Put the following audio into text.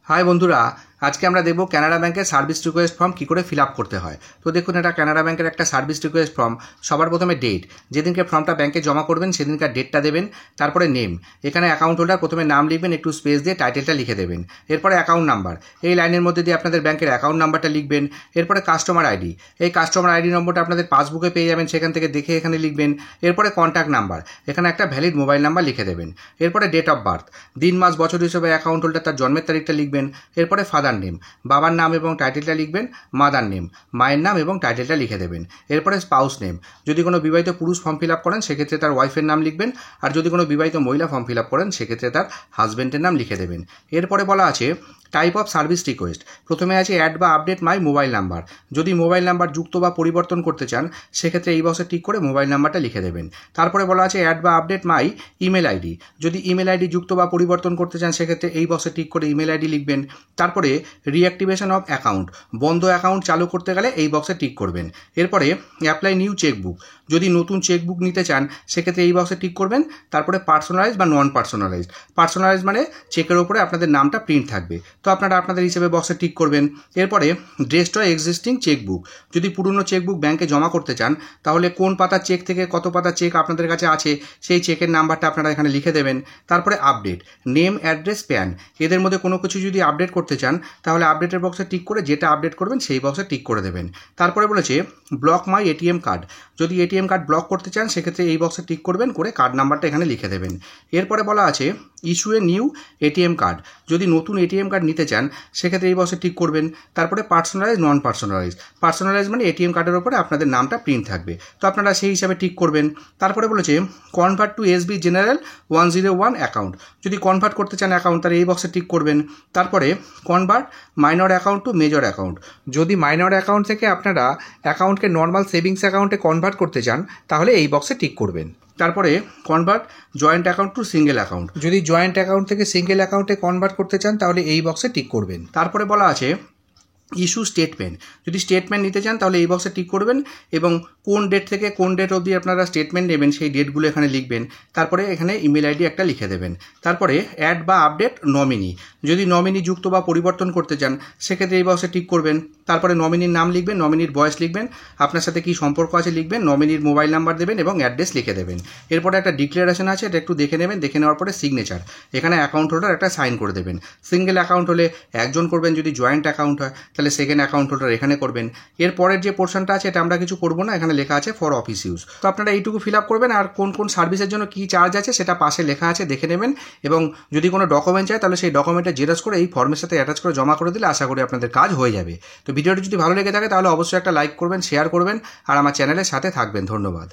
हाय बंधुरा आज के আমরা দেখব কানাডা ব্যাংকের সার্ভিস রিকোয়েস্ট ফর্ম কি করে ফিল আপ করতে হয়। তো দেখুন এটা কানাডা ব্যাংকের একটা সার্ভিস রিকোয়েস্ট ফর্ম। সবার প্রথমে ডেট, যেদিনকে ফর্মটা ব্যাংকে জমা করবেন সেদিনকার ডেটটা দেবেন। তারপরে নেম, এখানে অ্যাকাউন্ট হোল্ডার প্রথমে নাম লিখবেন, একটু স্পেস দিয়ে টাইটেলটা লিখে দেবেন। এরপরে অ্যাকাউন্ট নাম্বার, এই লাইনের মধ্যে দিয়ে আপনাদের ব্যাংকের অ্যাকাউন্ট নাম্বারটা লিখবেন। এরপরে কাস্টমার আইডি, এই কাস্টমার আইডি নম্বরটা আপনাদের পাসবুকে পেয়ে যাবেন, সেখান থেকে দেখে এখানে লিখবেন। এরপরে কন্ট্যাক্ট নাম্বার, এখানে একটা ভ্যালিড মোবাইল নাম্বার লিখে দেবেন। এরপরে ডেট অফ বার্থ, দিন মাস বছর হিসেবে অ্যাকাউন্ট হোল্ডার তার জন্মের তারিখটা লিখবেন। এরপরে ফাদার নেম, বাবার নাম এবং টাইটেলটা লিখবেন। মাদার নেম, মায়ের নাম এবং টাইটেলটা লিখে দেবেন। এরপরে স্পাউস নেম, যদি কোনো বিবাহিত পুরুষ ফর্ম ফিল আপ করেন সেক্ষেত্রে তার ওয়াইফের নাম লিখবেন, আর যদি কোনো বিবাহিত মহিলা ফর্ম ফিল আপ করেন সেক্ষেত্রে তার হাজব্যান্ডের নাম লিখে দেবেন। এরপরে বলা আছে টাইপ অফ সার্ভিস রিকোয়েস্ট, প্রথমে আছে অ্যাড বা আপডেট মাই মোবাইল নাম্বার, যদি মোবাইল নাম্বার যুক্ত বা পরিবর্তন করতে চান সেক্ষেত্রে এই বক্সে টিক করে মোবাইল নাম্বারটা লিখে দেবেন। তারপরে বলা আছে অ্যাড বা আপডেট মাই ইমেল আইডি, যদি ইমেল আইডি যুক্ত বা পরিবর্তন করতে চান সেক্ষেত্রে এই বক্সে টিক করে ইমেল আইডি লিখবেন। তারপরে রিঅ্যাক্টিভেশন অফ অ্যাকাউন্ট, বন্ধ অ্যাকাউন্ট চালু করতে গেলে এই বক্সে টিক করবেন। এরপরে অ্যাপ্লাই নিউ চেকবুক, যদি নতুন চেকবুক নিতে চান সেক্ষেত্রে এই বক্সে টিক করবেন। তারপরে পার্সোনালাইজ বা নন পার্সোনালাইজড, পার্সোনালাইজ মানে চেকের ওপরে আপনাদের নামটা প্রিন্ট থাকবে, তো আপনারা আপনাদের হিসেবে বক্সে টিক করবেন। এরপরে ডেস্ট্রয় এক্সিস্টিং চেকবুক, যদি পুরনো চেকবুক ব্যাংকে জমা করতে চান তাহলে কোন পাতা চেক থেকে কত পাতা চেক আপনাদের কাছে আছে সেই চেকের নাম্বারটা আপনারা এখানে লিখে দেবেন। তারপরে আপডেট, নেম, অ্যাড্রেস, প্যান, এদের মধ্যে কোনো কিছু যদি আপডেট করতে চান তাহলে আপডেটের বক্সে টিক করে যেটা আপডেট করবেন সেই বক্সে টিক করে দেবেন। তারপরে বলেছে ব্লক মাই এটিএম কার্ড, যদি এটিএম কার্ড ব্লক করতে চান সেক্ষেত্রে এই বক্সে টিক করবেন, করে কার্ড নাম্বারটা এখানে লিখে দেবেন। এরপরে বলা আছে issue a new ATM card, যদি নতুন এটিএম কার্ড নিতে চান সেক্ষেত্রে এই বক্সে টিক করবেন। তারপরে পার্সোনালাইজ, নন পার্সোনালাইজ, পার্সোনালাইজ মানে এটিএম কার্ডের ওপরে আপনাদের নামটা প্রিন্ট থাকবে, তো আপনারা সেই হিসাবে টিক করবেন। তারপরে বলেছে convert to SB general 101 account, যদি কনভার্ট করতে চান অ্যাকাউন্ট তাহলে এই বক্সে টিক করবেন। তারপরে convert minor account two major account, যদি মাইনর অ্যাকাউন্ট থেকে আপনারা অ্যাকাউন্টকে নর্মাল সেভিংস অ্যাকাউন্টে কনভার্ট করতে চান তাহলে এই বক্সে টিক করবেন। তারপরে convert joint account two single account, যদি জয়েন্ট অ্যাকাউন্ট থেকে সিঙ্গেল অ্যাকাউন্টে কনভার্ট করতে চান তাহলে এই বক্সে টিক করবেন। তারপরে বলা আছে ইস্যু স্টেটমেন্ট, যদি স্টেটমেন্ট নিতে চান তাহলে এই বক্সে টিক করবেন এবং কোন ডেট থেকে কোন ডেট অবধি আপনারা স্টেটমেন্ট নেবেন সেই ডেটগুলো এখানে লিখবেন। তারপরে এখানে ইমেল আইডি একটা লিখে দেবেন। তারপরে অ্যাড বা আপডেট নমিনি, যদি নমিনি যুক্ত বা পরিবর্তন করতে চান সেক্ষেত্রে এই বক্সে টিক করবেন। তারপরে নমিনির নাম লিখবেন, নমিনির বয়স লিখবেন, আপনার সাথে কী সম্পর্ক আছে লিখবেন, নমিনির মোবাইল নাম্বার দেবেন এবং অ্যাড্রেস লিখে দেবেন। এরপরে একটা ডিক্লারেশন আছে, এটা একটু দেখে নেবেন, দেখে নেওয়ার পরে সিগনেচার, এখানে অ্যাকাউন্ট হোল্ডার একটা সাইন করে দেবেন। সিঙ্গেল অ্যাকাউন্ট হলে একজন করবেন, যদি জয়েন্ট অ্যাকাউন্ট হয় তাহলে সেকেন্ড অ্যাকাউন্ট হোল্ডার এখানে করবেন। এর পরের যে পোর্শনটা আছে এটা আমরা কিছু করবো না, এখানে লেখা আছে ফর অফিস ইউজ, তো আপনারা এইটুকু ফিল আপ করবেন। আর কোন কোন সার্ভিসের জন্য কী চার্জ আছে সেটা পাশে লেখা আছে, দেখে নেবেন। এবং যদি কোনো ডকুমেন্ট চায় তাহলে সেই ডকুমেন্টটা জেরক্স করে এই ফর্মের সাথে অ্যাটাচ করে জমা করে দিলে আশা করি আপনাদের কাজ হয়ে যাবে। তো ভিডিওটি যদি ভালো লেগে থাকে তাহলে অবশ্যই একটা লাইক করবেন, শেয়ার করবেন আর আমার চ্যানেলের সাথে থাকবেন। ধন্যবাদ।